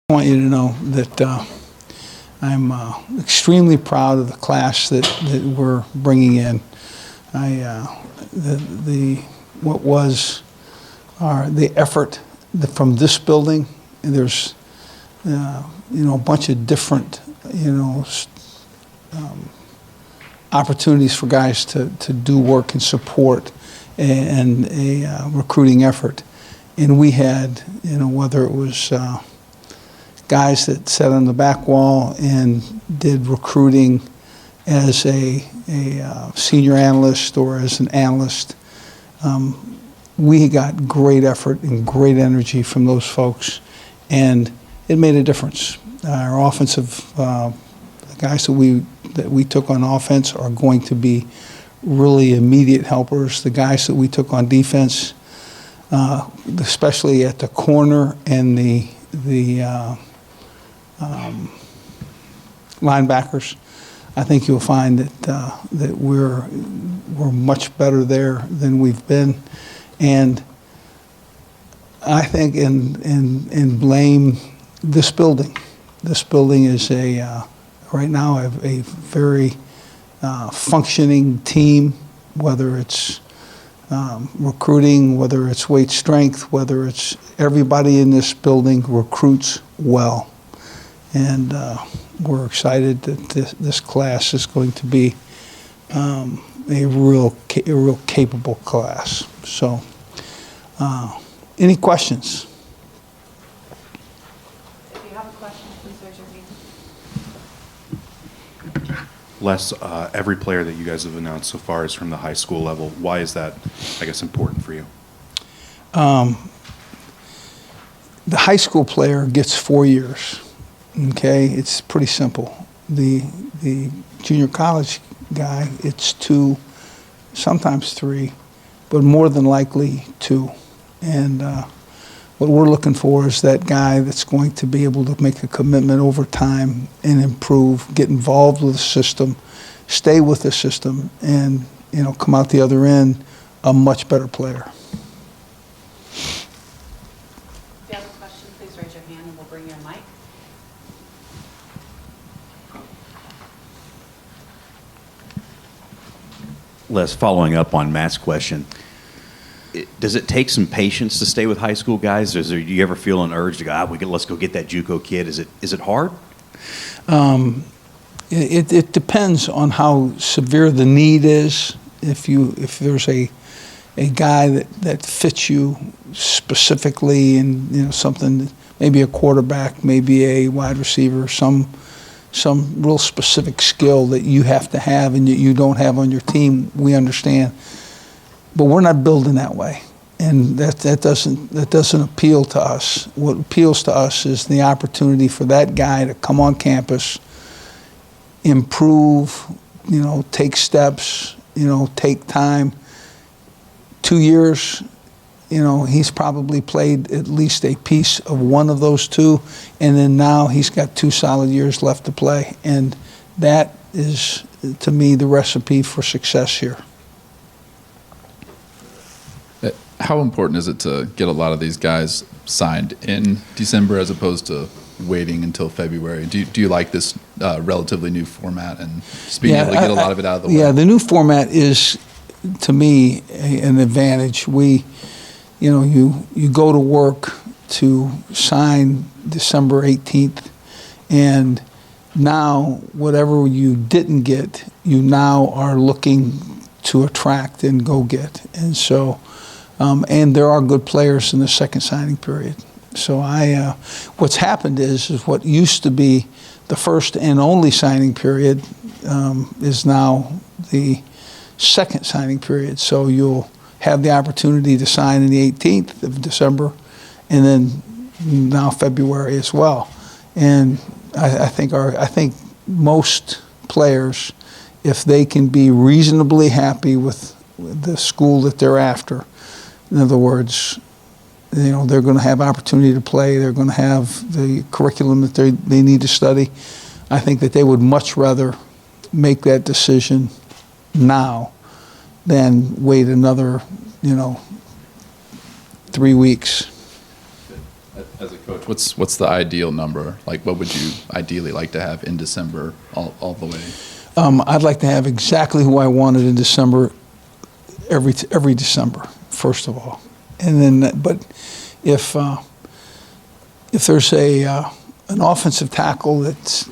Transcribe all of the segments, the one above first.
I want you to know that I'm extremely proud of the class that we're bringing in. The effort from this building. There's a bunch of different opportunities for guys to do work and support and a recruiting effort. And we had whether it was guys that sat on the back wall and did recruiting as a senior analyst or as an analyst. We got great effort and great energy from those folks, and it made a difference. Our offensive guys that we took on offense are going to be really immediate helpers. The guys that we took on defense, especially at the corner and the linebackers, I think you'll find that we're much better there than we've been, and I think and blame this building. This building is right now a very functioning team, whether it's recruiting, whether it's weight strength, whether it's everybody in this building recruits well. And we're excited that this class is going to be a real capable class. So, any questions? If you have a question, please raise your hand. Les, every player that you guys have announced so far is from the high school level. Why is that, I guess, important for you? The high school player gets 4 years. Okay, it's pretty simple. The junior college guy, it's 2, sometimes 3, but more than likely 2. And what we're looking for is that guy that's going to be able to make a commitment over time and improve, get involved with the system, stay with the system, and come out the other end a much better player. If you have a question, please raise your hand and we'll bring you a mic. Les, following up on Matt's question, does it take some patience to stay with high school guys? Do you ever feel an urge to go, let's go get that JUCO kid? Is it hard? It depends on how severe the need is. If there's a guy that fits you specifically, and something, maybe a quarterback, maybe a wide receiver, some real specific skill that you have to have and you don't have on your team, we understand. But we're not building that way, and that doesn't appeal to us. What appeals to us is the opportunity for that guy to come on campus, improve, take steps, take time. 2 years, he's probably played at least a piece of one of those 2, and then now he's got 2 solid years left to play, and that is, to me, the recipe for success here. How important is it to get a lot of these guys signed in December as opposed to waiting until February? Do you like this relatively new format and just being able to get a lot of it out of the way? Yeah, the new format is, to me, an advantage. You go to work to sign December 18th, and now whatever you didn't get, you now are looking to attract and go get. And so, and there are good players in the second signing period. So what's happened is what used to be the first and only signing period is now the second signing period. So you'll have the opportunity to sign on the 18th of December, and then now February as well. And I think most players, if they can be reasonably happy with the school that they're after, in other words, they're going to have opportunity to play, they're going to have the curriculum that they need to study, I think that they would much rather make that decision now than wait another, 3 weeks. That's As a coach, what's the ideal number? Like, what would you ideally like to have in December all the way? I'd like to have exactly who I wanted in December, every December, first of all. And then, but if there's an offensive tackle that's,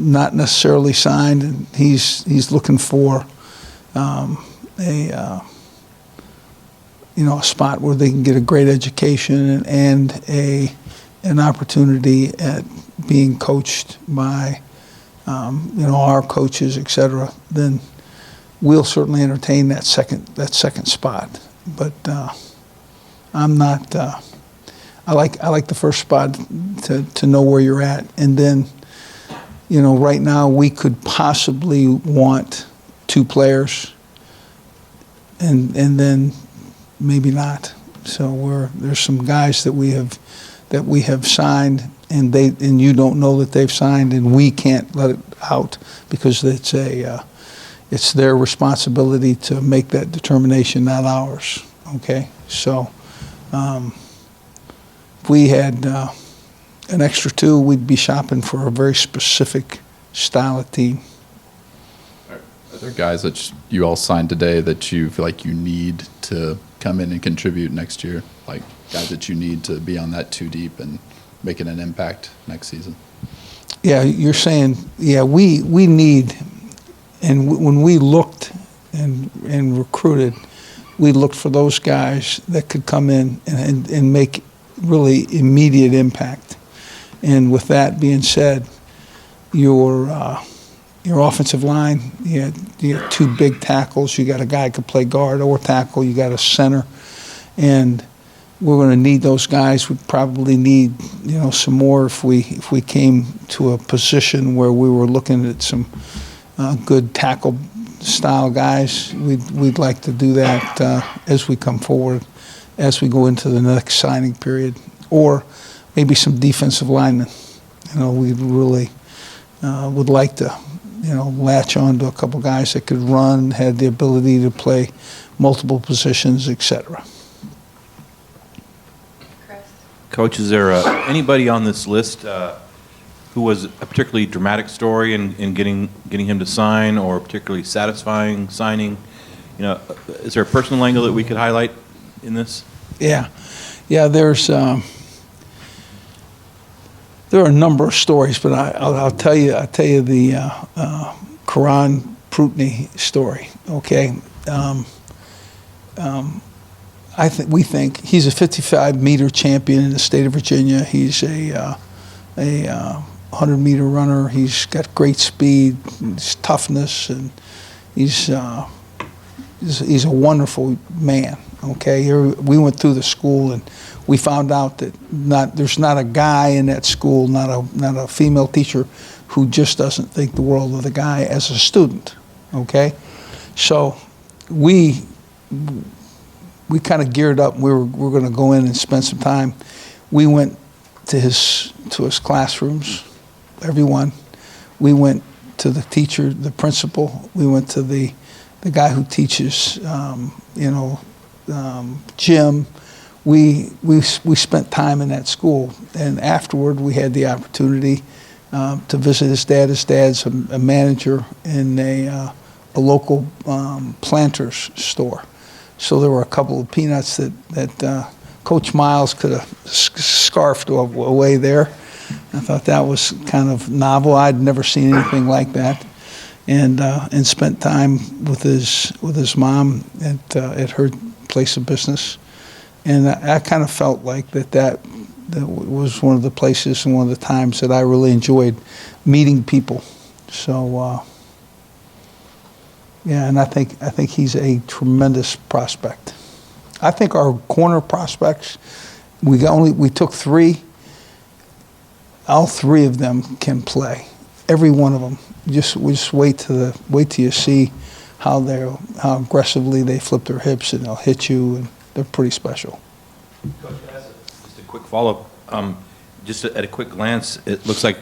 not necessarily signed, and he's looking for a spot where they can get a great education and an opportunity at being coached by our coaches, et cetera, then we'll certainly entertain that second spot. But I'm not. I like the first spot to know where you're at, and then right now we could possibly want 2 players, and then maybe not. So there's some guys that we have signed, and you don't know that they've signed, and we can't let it out because it's their responsibility to make that determination, not ours. Okay, so if we had an extra 2, we'd be shopping for a very specific style of team. Are there guys that you all signed today that you feel like you need to come in and contribute next year? Like guys that you need to be on that 2 deep and making an impact next season? Yeah, you're saying, we need, and when we looked and recruited, we looked for those guys that could come in and make really immediate impact. And with that being said, your offensive line, you got 2 big tackles, you got a guy who could play guard or tackle, you got a center, and we're going to need those guys. We'd probably need some more if we came to a position where we were looking at some good tackle style guys. We'd like to do that as we come forward, as we go into the next signing period, or maybe some defensive linemen. We really would like to latch on to a couple guys that could run, had the ability to play multiple positions, etc. Chris? Coach, is there anybody on this list who was a particularly dramatic story in getting him to sign, or particularly satisfying signing? Is there a personal angle that we could highlight in this? Yeah. There's there are a number of stories, but I'll tell you the Karan Prutney story. Okay. We think he's a 55-meter champion in the state of Virginia. He's a 100-meter runner. He's got great speed, his toughness, and he's a wonderful man. Okay, we went through the school and we found out that there's not a guy in that school, not a female teacher, who just doesn't think the world of the guy as a student. Okay, so we kind of geared up. We're going to go in and spend some time. We went to his classrooms, everyone. We went to the teacher, the principal. We went to the guy who teaches, gym. We spent time in that school, and afterward we had the opportunity to visit his dad. His dad's a manager in a local Planters store. So there were a couple of peanuts that Coach Miles could have scarfed away there. I thought that was kind of novel. I'd never seen anything like that, and spent time with his mom at her place of business, and I kind of felt like that was one of the places and one of the times that I really enjoyed meeting people. So and I think he's a tremendous prospect. I think our corner prospects, we took 3. All 3 of them can play. Every one of them. We just wait till you see how aggressively they flip their hips and they'll hit you, and they're pretty special. Coach, just a quick follow-up. Just at a quick glance, it looks like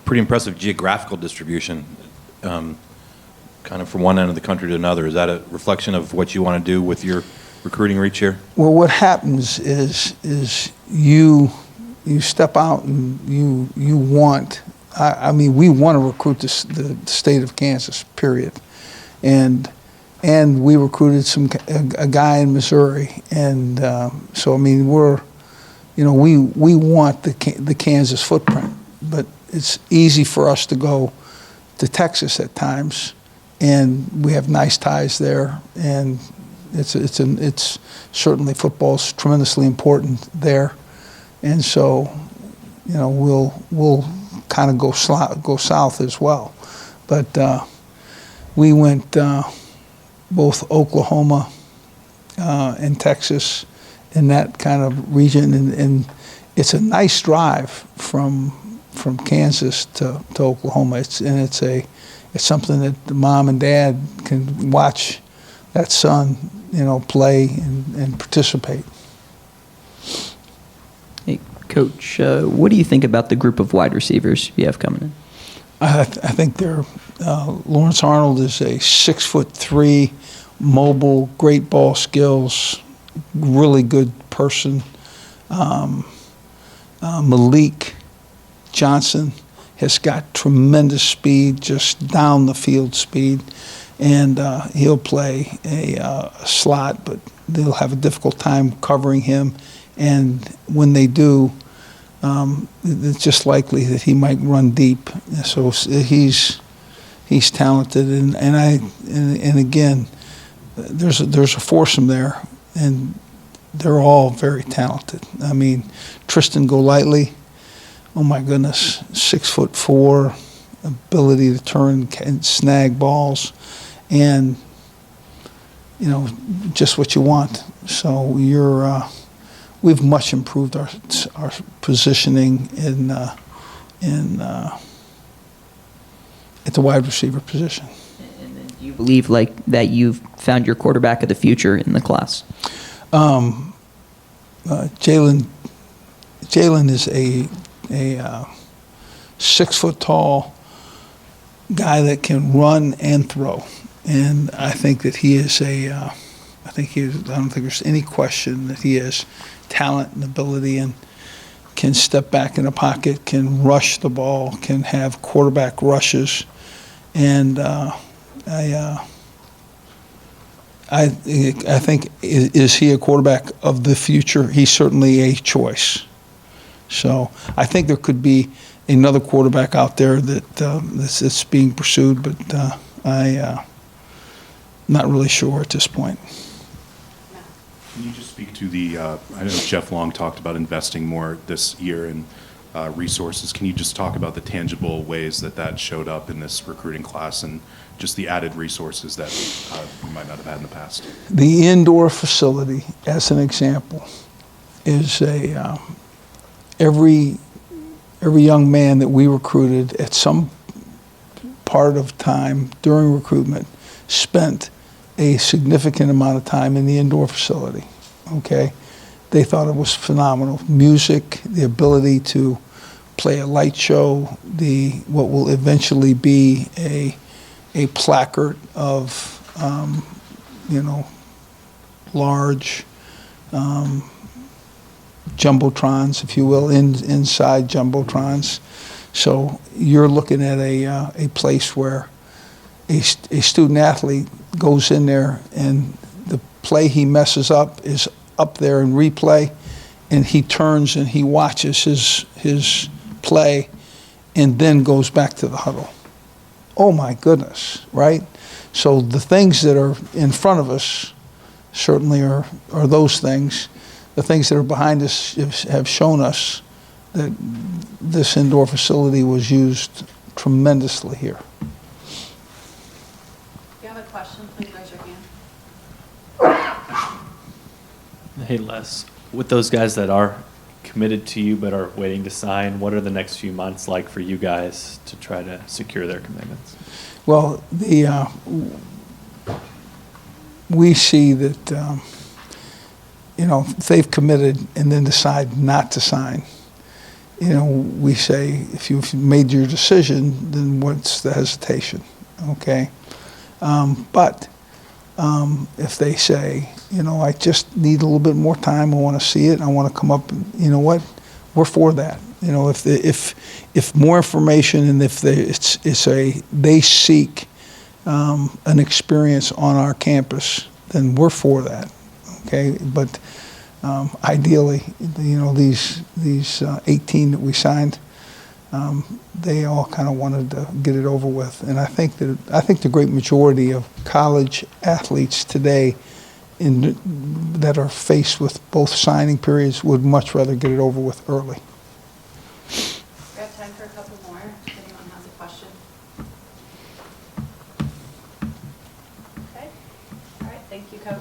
pretty impressive geographical distribution, kind of from one end of the country to another. Is that a reflection of what you want to do with your recruiting reach here? Well, what happens is you step out and you want. I mean, we want to recruit the state of Kansas, period, and we recruited a guy in Missouri, and so I mean we want the Kansas footprint, but it's easy for us to go to Texas at times, and we have nice ties there, and it's certainly football's tremendously important there, and so we'll kind of go south as well, but we went both Oklahoma and Texas in that kind of region, and it's a nice drive from Kansas to Oklahoma. It's something that the mom and dad can watch that son, play and participate. Hey, Coach, what do you think about the group of wide receivers you have coming in? I think they're Lawrence Arnold is a 6'3", mobile, great ball skills, really good person. Malik Johnson has got tremendous speed, just down the field speed, and he'll play a slot, but they'll have a difficult time covering him. And when they do, it's just likely that he might run deep. So he's talented, and again, there's a foursome there, and they're all very talented. I mean, Tristan Golightly, oh my goodness, 6'4", ability to turn and snag balls, and just what you want. So we've much improved our positioning at the wide receiver position. And then do you believe that you've found your quarterback of the future in the class? Jalen is a 6 foot tall guy that can run and throw, and I think that he is I don't think there's any question that he has talent and ability, and can step back in the pocket, can rush the ball, can have quarterback rushes, and I think, is he a quarterback of the future? He's certainly a choice. So I think there could be another quarterback out there that's being pursued, but I'm not really sure at this point. Can you just speak to I know Jeff Long talked about investing more this year in resources. Can you just talk about the tangible ways that showed up in this recruiting class, and just the added resources that we might not have had in the past? The indoor facility, as an example, is every young man that we recruited at some part of time during recruitment spent a significant amount of time in the indoor facility, okay? They thought it was phenomenal. Music, the ability to play a light show, what will eventually be a placard of, large jumbotrons, if you will, inside jumbotrons. So you're looking at a place where a student athlete goes in there, and the play he messes up is up there in replay, and he turns and he watches his play and then goes back to the huddle. Oh my goodness, right? So the things that are in front of us certainly are those things. The things that are behind us have shown us that this indoor facility was used tremendously here. If you have a question, please raise your hand. Hey Les, with those guys that are committed to you but are waiting to sign, what are the next few months like for you guys to try to secure their commitments? Well, we see that if they've committed and then decide not to sign, we say, if you've made your decision, then what's the hesitation, okay? But if they say, I just need a little bit more time, I want to see it, I want to come up, you know what, we're for that. If more information and if they seek an experience on our campus, then we're for that, okay? But ideally, these 18 that we signed, they all kind of wanted to get it over with. And I think the great majority of college athletes today that are faced with both signing periods would much rather get it over with early. We have time for a couple more, if anyone has a question. Okay, all right, thank you, Coach.